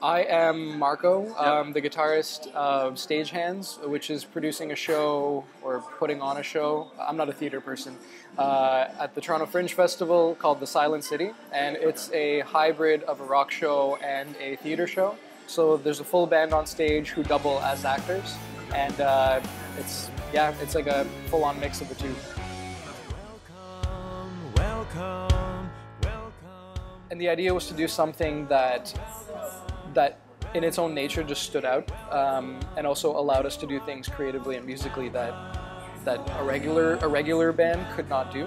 I am Marko, the guitarist of Stagehands, which is producing a show or putting on a show. I'm not a theater person. At the Toronto Fringe Festival called The Silent City, and it's a hybrid of a rock show and a theater show. So there's a full band on stage who double as actors, and it's like a full-on mix of the two. Welcome. And the idea was to do something that in its own nature just stood out, and also allowed us to do things creatively and musically that a regular band could not do.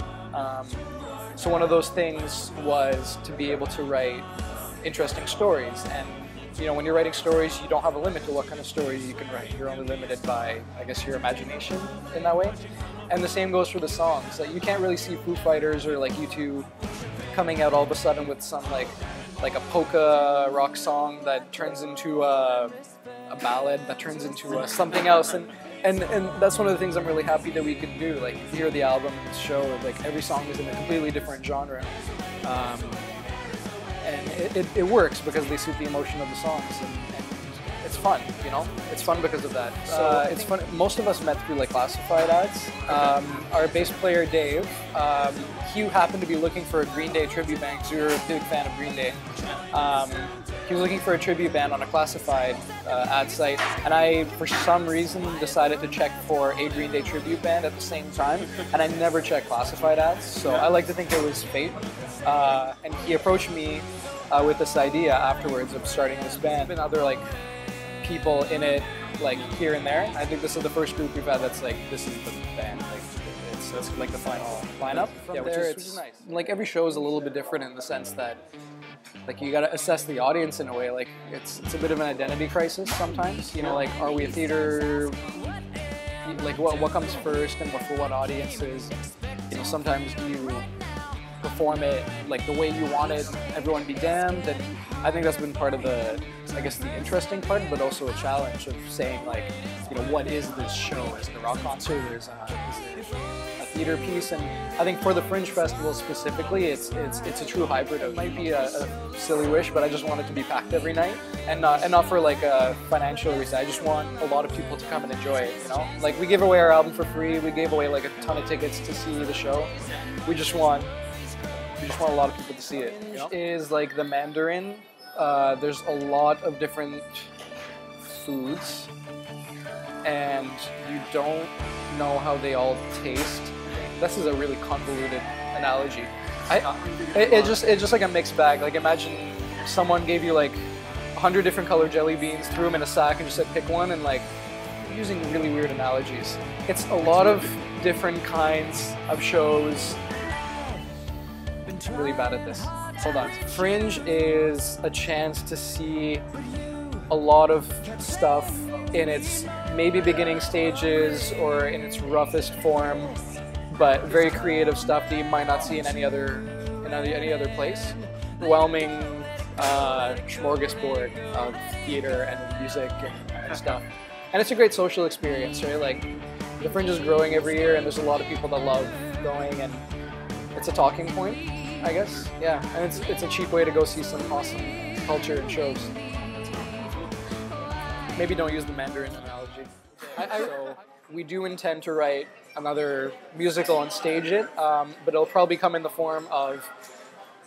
So one of those things was to be able to write interesting stories, and you know, when you're writing stories, you don't have a limit to what kind of stories you can write. You're only limited by, I guess, your imagination in that way. And the same goes for the songs. Like, you can't really see Foo Fighters or like U2 coming out all of a sudden with some like a polka rock song that turns into a ballad that turns into something else, and that's one of the things I'm really happy that we could do. Like, you hear the album and the show, like every song is in a completely different genre, and it works because they suit the emotion of the songs, and it's fun, you know? It's fun because of that. So it's fun. Most of us met through like classified ads. Our bass player Dave, he happened to be looking for a Green Day tribute band because we were a big fan of Green Day. He was looking for a tribute band on a classified ad site, and I, for some reason, decided to check for a Green Day tribute band at the same time, and I never checked classified ads, so I like to think it was fate. And he approached me with this idea afterwards of starting this band. And other like people in it, like here and there. I think this is the first group we've had that's like, this is the band. Like, it's like the final lineup. Yeah, which is nice. Like, every show is a little bit different in the sense that, like, you gotta assess the audience in a way. Like, it's a bit of an identity crisis sometimes. You know, like, are we a theater? Like, what comes first and for what audiences? You know, sometimes you perform it like the way you want it, everyone be damned, and I think that's been part of the, I guess, the interesting part, but also a challenge of saying, like, you know, what is this show? Is it a rock concert, or is it a theater piece? And I think for the Fringe Festival specifically, it's a true hybrid. It might be a silly wish, but I just want it to be packed every night, and not for like a financial reason. I just want a lot of people to come and enjoy it, you know? Like, we give away our album for free, we gave away like a ton of tickets to see the show. We just want a lot of people to see it. Yep. Is like the Mandarin. There's a lot of different foods, and you don't know how they all taste. This is a really convoluted analogy. It's just like a mixed bag. Like, imagine someone gave you like 100 different colored jelly beans, threw them in a sack, and just said pick one, and like, using really weird analogies. It's a lot of different kinds of shows. I'm really bad at this. Hold on. Fringe is a chance to see a lot of stuff in its maybe beginning stages or in its roughest form, but very creative stuff that you might not see in any other place. Overwhelming smorgasbord of theater and music and stuff. And it's a great social experience, right? Like, the Fringe is growing every year, and there's a lot of people that love going, and it's a talking point, I guess. Yeah, and it's a cheap way to go see some awesome culture and shows. Maybe don't use the Mandarin analogy. So we do intend to write another musical and stage it, but it'll probably come in the form of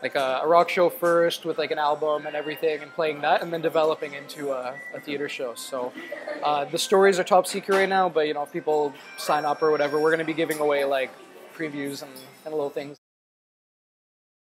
like a rock show first with like an album and everything, and playing that, and then developing into a theater show. So the stories are top secret right now, but you know, if people sign up or whatever, we're going to be giving away like previews and little things.